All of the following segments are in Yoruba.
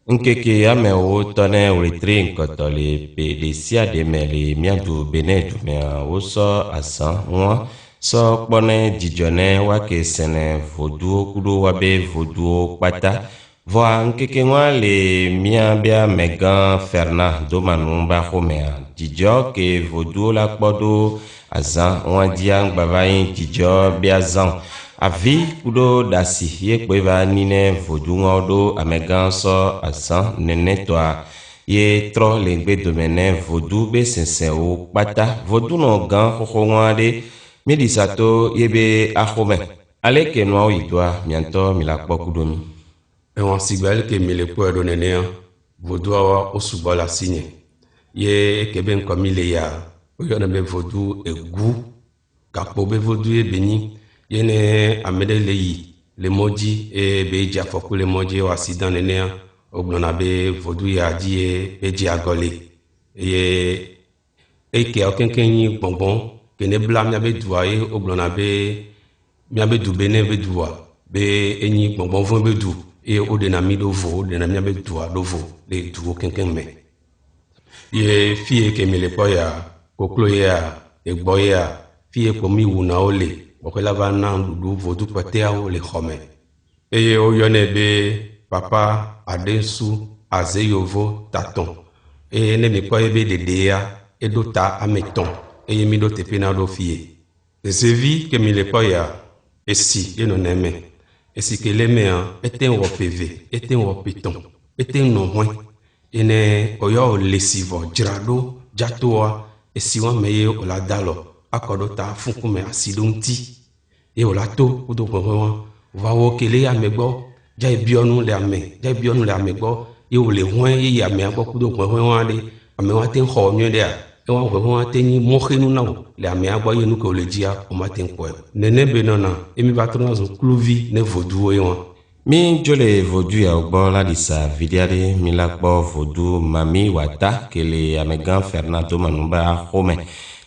Nkeke amewo tɔne wetri nkɔtɔli pe ɖe sia ɖe me le miaɖu bene dumea wosɔ azã ŋua sɔ kpɔne dzidzɔ ne wake sene voduwo kuɖo wabe voduwo kpata vɔa nkeke ŋua le miabia megã Ferna domanu ba xɔmea dzidzɔ ke voduwo la kpɔ ɖo azã ŋua dia ŋgbavayi dzidzɔ bia zã avi kuɖo ɖasi ye kpoe va nine voduŋuawo ɖo amegã sɔ azã nenetɔa ye trɔ le gbedome ne vodu be sesẽwo kpata vodunɔ gã xoxoŋua ɖe miɖisato ye be axome aleke nuawo yi doa miantɔ mila kpɔ kuɖomi Ewan sigba ke mi le kpɔe ɖo nenea voduawo wo sugbɔ le asinye ye kebe ŋkɔ mi le ya woyɔne be vodu egu gakpo be vodu ye benyi ye ne ame ɖe le yi le mɔdzi eye be dzi afɔku le mɔdzi wɔ accident nenea wogblɔna be vodu ya dzi ye be dzi agɔle eye ekeawo keŋkeŋ nyi gbɔngbɔn ke ne bla miabe dua ye wogblɔna be miabe du be ne be dua be enyi gbɔngbɔn vɔ be du eye woɖena mi ɖo vo woɖena miabe dua ɖo vo le duwo keŋkeŋ me ye fie ke mi le kpɔ ya koklo ya egbɔ ya fie kpo mi wunawo le wòkela va na ɖuɖu vodu kpɔtɛawo le xɔme eye woyɔnɛ be papa adensu azeyovo tatɔn eye ne mi kpɔ ye be ɖeɖea eɖo ta ame tɔn eye mi ɖo teƒe na ɖo fie zevi ke mi le kpɔ ya esi ye nɔnɛ me esi ke le mea ete wɔ peve ete wɔ petɔn ete nɔ hɔn ene oyɔ le si vɔ dzra ɖo dzatoa esi wɔn me ye wòla dalɔ akɔ ɖo ta funkume asi ɖo ŋuti ye wòla to kudo gbɔgbɔ va wo kele ya me gbɔ dza biɔnu le ame gbɔ ye wòle hɔn ye amea gbɔ kudo gbɔgbɔ ɖe ame wa te xɔ nyuie ɖea ewa gbɔgbɔ te nyi mɔxenu na wo le amea gbɔ ye nu ke wòle dzia o ma te kpɔe nene be nɔna emi va trɔna zu kluvi ne voduwo ye wa mi dzo le vodu yawo gbɔ la ɖisa vidia ɖe mi la kpɔ vodu mami wata ke le amegã Ferna domanu ba xɔme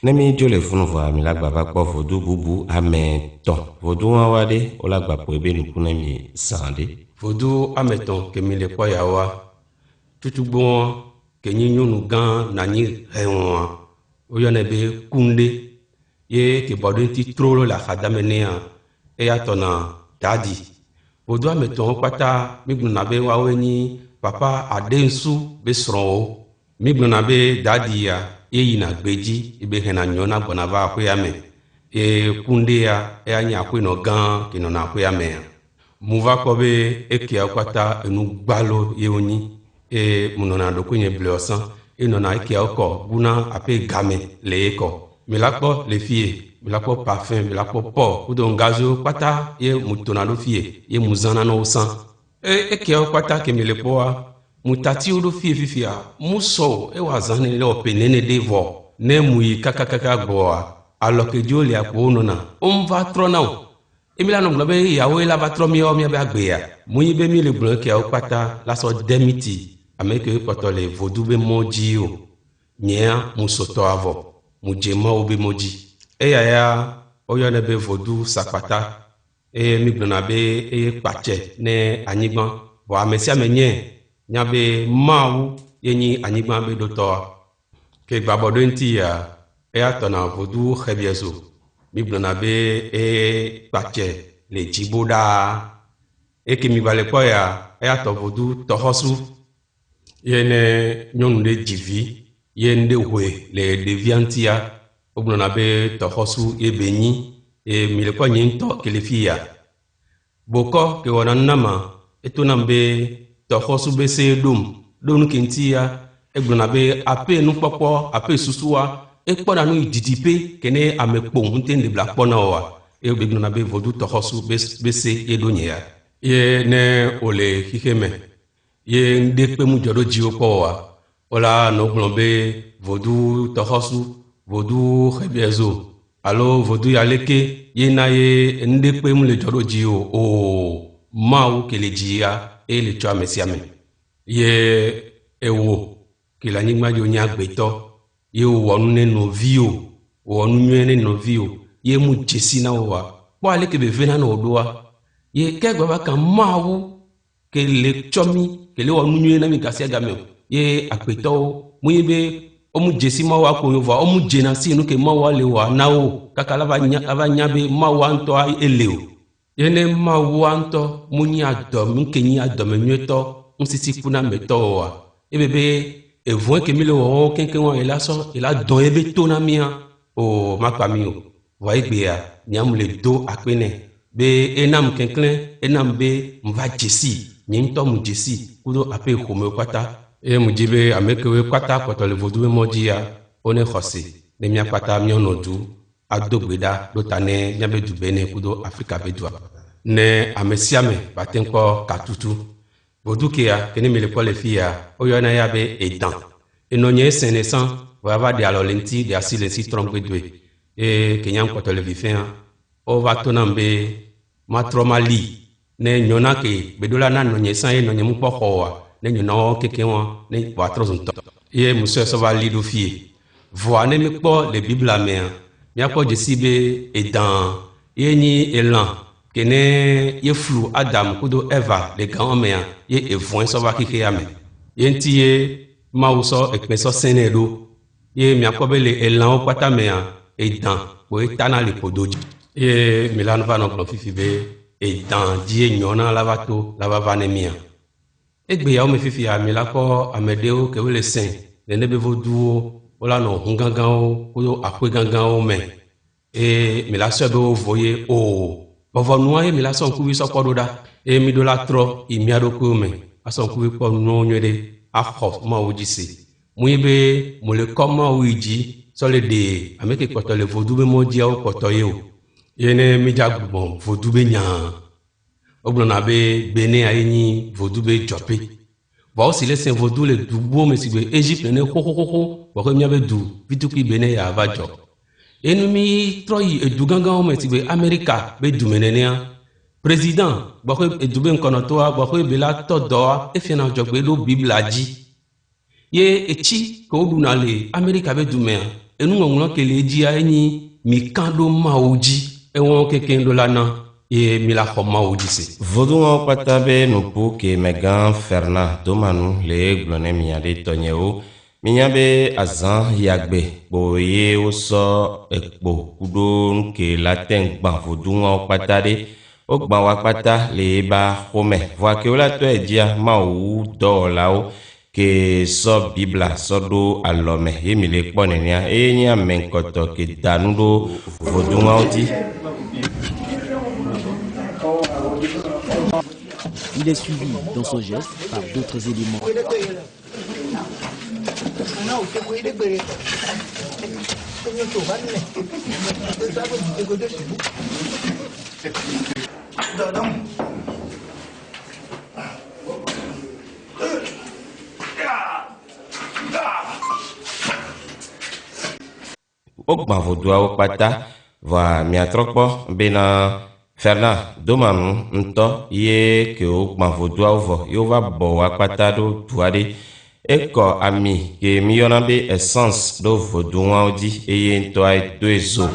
ne mi dzo le funu vɔa mi la gba va kpɔ vodu bubu ame tɔn vodu wawa ɖe wola gba ƒoe be nuku ne mi zã ɖe vodu ame tɔn ke mi le kpɔ yawoa tutugbɔ ke nyi nyɔnu gã nanyi hɛwoa woyɔnɛ be kunde ye ke bɔ ɖe ŋuti trolo le axadame nea eya tɔna dadi vodu ame tɔn kpata mi gblɔna be woawoe nyi papa adensu be srɔ̃wo mi gblɔna be dadi ya ye yina gbedzi ebe hena nyɔ na gbɔna va aƒea me ye kunde ya eya nye aƒenɔ gã ke nɔna aƒea mea mu va kpɔ be ekeawo kpata enu gbalo ye wonyi eye mu nɔna ɖokui nye bleɔsã ye nɔna ekeawo kɔ buna aƒe game le ye kɔ mi la kpɔ le fie mi la kpɔ parfum mi la kpɔ pɔ kudo ngazo kpata ye mu tona ɖo fie ye mu zãna no sã ekeawo kpata ke mi le kpɔa mu tatiwo ɖo fie fifia mu sɔ ewɔ azã ne le wɔpe nene ɖe vɔ ne mu yi kakakaka gbɔa alɔkedziwo le akpowo nɔna wo va trɔna o emi la nɔ gblɔ be yawoe la va trɔ miawo miabe agbea mu yi be mi le gblɔ ekeawo kpata la sɔ demiti ame kewo kpɔtɔ le vodu be mɔdzi o nyea mu sɔtɔ avɔ mu dze mawo be mɔdzi eya ya woyɔnɛ be vodu sakpata eye mi gblɔna be eye kpatsɛ ne anyigba vɔ ame sia ame nye nya be mawu ye nyi anyigba be ɖotɔa ke gbabɔ ɖo ŋuti ya eya tɔna vodu xebiezo mi gblɔna be kpatsɛ le dzibo ɖaa eke mi va le kpɔ ya eya tɔ vodu tɔxɔsu ye ne nyɔnu ɖe dzivi ye ŋɖe hoe le ɖevia ŋutia wogblɔna be tɔxɔsu ye benyi ye mi le kpɔ nye ŋutɔ ke le fi ya bokɔ ke wɔna nunama etonam be tɔxɔsu be se ɖom ɖo nu ke ŋuti ya egblɔna be aƒe nukpɔkpɔ aƒe susua ekpɔna nu didiƒe ke ne ame kpo ŋute ne bla kpɔna oa ye be gblɔna be vodu tɔxɔsu be se ye ɖo nye ya ye ne wòle xixe me ye ŋɖe kpe mu dzɔ ɖo dziwo kpɔ oa wola nɔ gblɔ be vodu tɔxɔsu vodu xebiezo alo vodu ya leke ye na ye ŋɖe kpe mu le dzɔ ɖo dzi o mawu ke le dzi ya eye le tsɔ ame sia me ye ewo ke le anyigba dzi wonye agbetɔ ye wòwɔ nu ne nɔviwo wòwɔ nu nyuie ne nɔviwo ye mu dzesi na woa kpɔ aleke be ve na no ɖoa ye ke gba va ka mawu ke le tsomi ke le wɔ nunyuie na mi gasia game ye akpetɔwo mu ye be omu dzesi ma wa ko yo va omu dzena si nu ke ma wa le wa na wo kaka la va nya be ma wa ŋutɔ ele o ye ne ma wa ŋutɔ mu nyi adɔ mu ke nyi adɔme nyuietɔ ŋusisi kuna metɔ o wa ebe be evue ke mi le wɔwɔ keŋkeŋ wa ela sɔ ela dɔn ebe to na mia o ma kpa mi o va egbea nyamu le do akpe nɛ be enam keŋkeŋ enam be mu va dzesi nye ŋutɔ mu dzesi kudo aƒe xɔmewo kpata eye mu dzi be ame kewo kpata kpɔtɔ le vodube mɔ dzi ya wone xɔsi ne mía kpata míanɔ du ado gbe ɖa ɖo ta ne míabe du bene kudo Afrika be dua ne ame sia ame ba te ŋkpɔ katutu vodukea ke ne mi le kpɔ le fi ya woyɔna ya be edan enɔ nye ese ne sã va de alɔ le ŋuti de asi le si trɔm gbedoe eye ke nya kpɔtɔ le vifɛa wova to nam be matrɔ ma li ne nyɔna ke gbedola na nɔ nye sã ye nɔ nye mu kpɔ xɔ wa ne nyɔna wɔ keke wɔn ne wɔ atrɔ zɔntɔ ye musɔe sɔ va li ɖo fie vɔa ne mi kpɔ le bibla mea míakpɔ dzesi be edan ye nyi elã ke ne ye flu Adam kudo Eva le gã wɔn mea ye evɔe sɔ va xexea me ye ŋuti ye Mawu sɔ ekpe sɔ sɛnɛ ɖo ye míakpɔ be le elãwo kpata mea edan kpo etana le ƒodo dzi ye mi la nu va nɔ gblɔ fifi be edan dzi ye nyɔna la va to la va ne mia egbeyawo me fifia mi la kpɔ ame ɖewo ke wo le sɛn le ne be voduwo wola nɔ hu gãgãwo kudo aƒe gãgãwo me eye mi la sɔ be wo vo ye o vɔvɔnua ye mi la sɔ ŋkuvi sɔ kpɔ ɖo ɖa eye mi ɖo la trɔ yi mia ɖokuiwo me asɔ ŋkuvi kpɔ nuwo nyuie ɖe axɔ Mawu dzi se mu ye be mo le kɔ Mawu yi dzi sɔ le ɖe ame ke kpɔtɔ le vodube mɔ dziawo kpɔtɔ ye o ye ne mi dza gbugbɔ vodube nyaa wogblɔna be Benin ye nyi vodube dzɔƒe vɔwo si le sẽ vodu le duwo me si be Egypte ne xoxoxoxo gbɔxe míabe du vitukui Benin ya va dzɔ enu mi trɔ yi edu gãgãwo me si be Amerika be du me nenea président gbɔxe edu be ŋkɔnɔtɔa gbɔxe be la tɔ dɔa efiana dzɔgbe ɖo Bibla dzi ye etsi ke woɖuna le Amerika be du mea enuŋɔŋlɔ ke le edzia enyi mi kan ɖo Mawu dzi ewɔn kekeŋ ɖo la na ye mi la xɔ Mawu dzi se. Vodunwo kpata be nuƒo ke megã Fernand Domanu le gblɔ ne mia ɖe tɔnyewo minya be azã yagbe kpo ye wosɔ ekpo kudo nuke la te ŋgbã vodunwo kpata ɖe wogbã wa kpata le eba xɔme vɔa ke wola tɔe dzia Mawu dɔwɔlawo ke sɔ Bibla sɔ ɖo alɔme ye mi le kpɔ nenea eye nye ame ŋkɔtɔ ke da nu ɖo vodunwo dzi. Il est suivi dans son geste par d'autres éléments. Wogbã voduawo kpata va miatrɔ kpɔ bena Fernand Domanu ŋutɔ ye ke wogbã voduawo vɔ ye wova bɔ wa kpata ɖo du aɖe ekɔ ami ke mi yɔna be essence ɖo voduawo dzi eye ŋutɔa do ezo.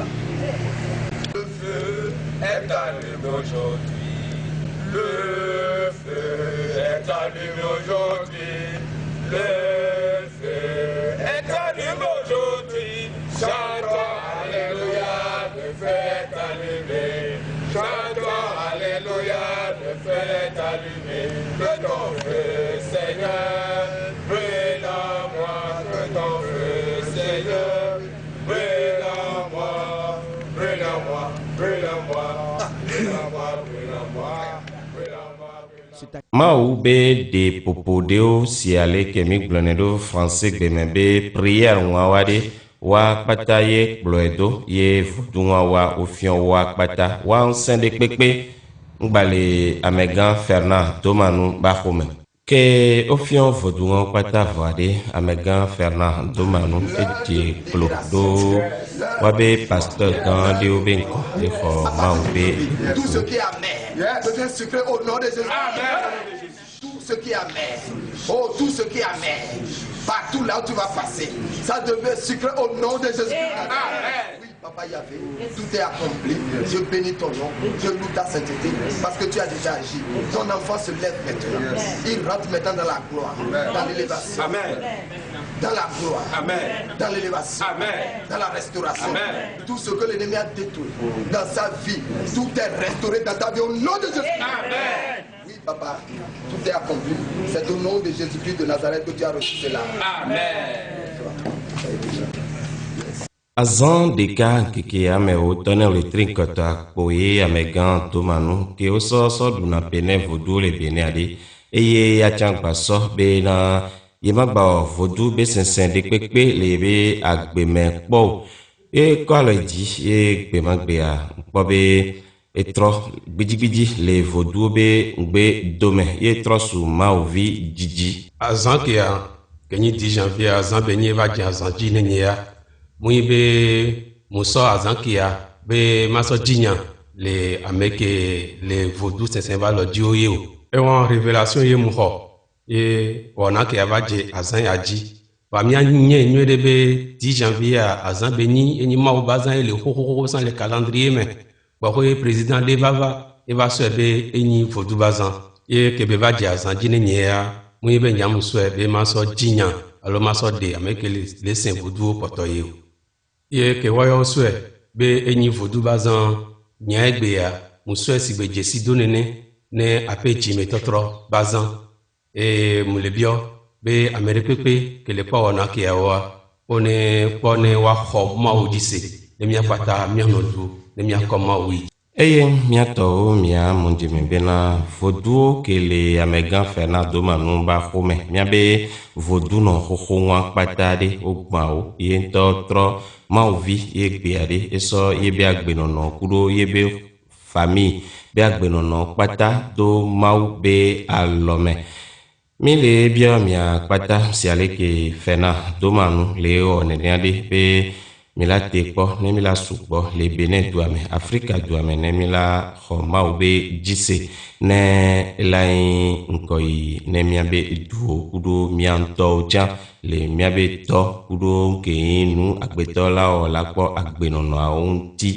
Mawu be de popo ɖewo si ale ke mi gblɔnɛ ɖo français gbeme be prière ŋua ɖe wa kpata ye kplɔe do ye vodunua wa wofiɔ wa kpata wa ŋusẽ ɖe kpekpe ŋgbale amegã Fernand Domanu ba xɔme ke wofiɔ vodunua kpata vɔ ɖe amegã Fernand Domanu edze kplo ɖo wa be pasteur gã ɖewo be ŋkɔ exɔ Mawu be Saint-Sucré au nom de Jésus. Amen. Tout ce qui est amer. Oh, tout ce qui est amer. partout là où tu vas passer, ça devient sucré au nom de Jésus. Amen. Oui, Papa Yahvé, tout est accompli. Je bénis ton nom, je loue ta sainteté parce que tu as déjà agi. Ton enfant se lève maintenant. Il rentre maintenant dans la gloire, dans l'élévation. Amen. Dans la gloire, amen. Dans l'élévation, amen. Dans la restauration, amen. Tout ce que l'ennemi a détruit dans sa vie, tout est restauré dans ta vie au nom de Jésus. Amen. Oui, Papa, tout est accompli. C'est au nom de Jésus-Christ de Nazareth que tu as reçu cela. Amen. Azan deka keke ame o tone le trinkota poye ame gan tomanu ke o so duna pene vodu le bene ade eye ya changba so be na yema ba vodu be sensen de pepe le be agbeme po e ko le di e gbe magbe a po be etro gbijigiji le vodu be gbe dome e tro su ma ovi jiji azan ke a kenyi 10 janvier azan benye va di azan ji nenya mui be muso azankia be maso jinya le ameke le vodou sensen va lo dio ye o e won révélation ye mu ho e wona ke avaje azan yaji ba mi anye nyu de be 10 janvier azan beni eni ma bazan le ho sans le calendrier mais ba ko président de vava e va so be eni vodou bazan e ke be va je azan jine nya mui be nyam so be maso jinya alo maso de ameke le sen vodou poto ye o ye ke wayo swe be enyi vodu bazan nya egbe ya muswe si be jesi donene ne apeji metotro bazan e mulebio be ameripepe ke le pa wona ke yawa one wa kho ma odise ne mia pata mia nodu ne mia koma wi eye miato mia mondime bena vodu kele amegan fena domanu ba khome mia be vodu no khokhwa patade ogbao ye totro maovi ye gbeade eso ye be agbenono kuro ye be famille be agbenono pata do mau be alome mi le bia mia pata si aleke fena domanu le oneniade be milate po ne mila supo le Benin duame Afrika duame ne mila khoma obe jise ne lai nkoi ne miabe du kudo mianto ja le miabe to kudo ke nu agbeto la o la po agbenono a onti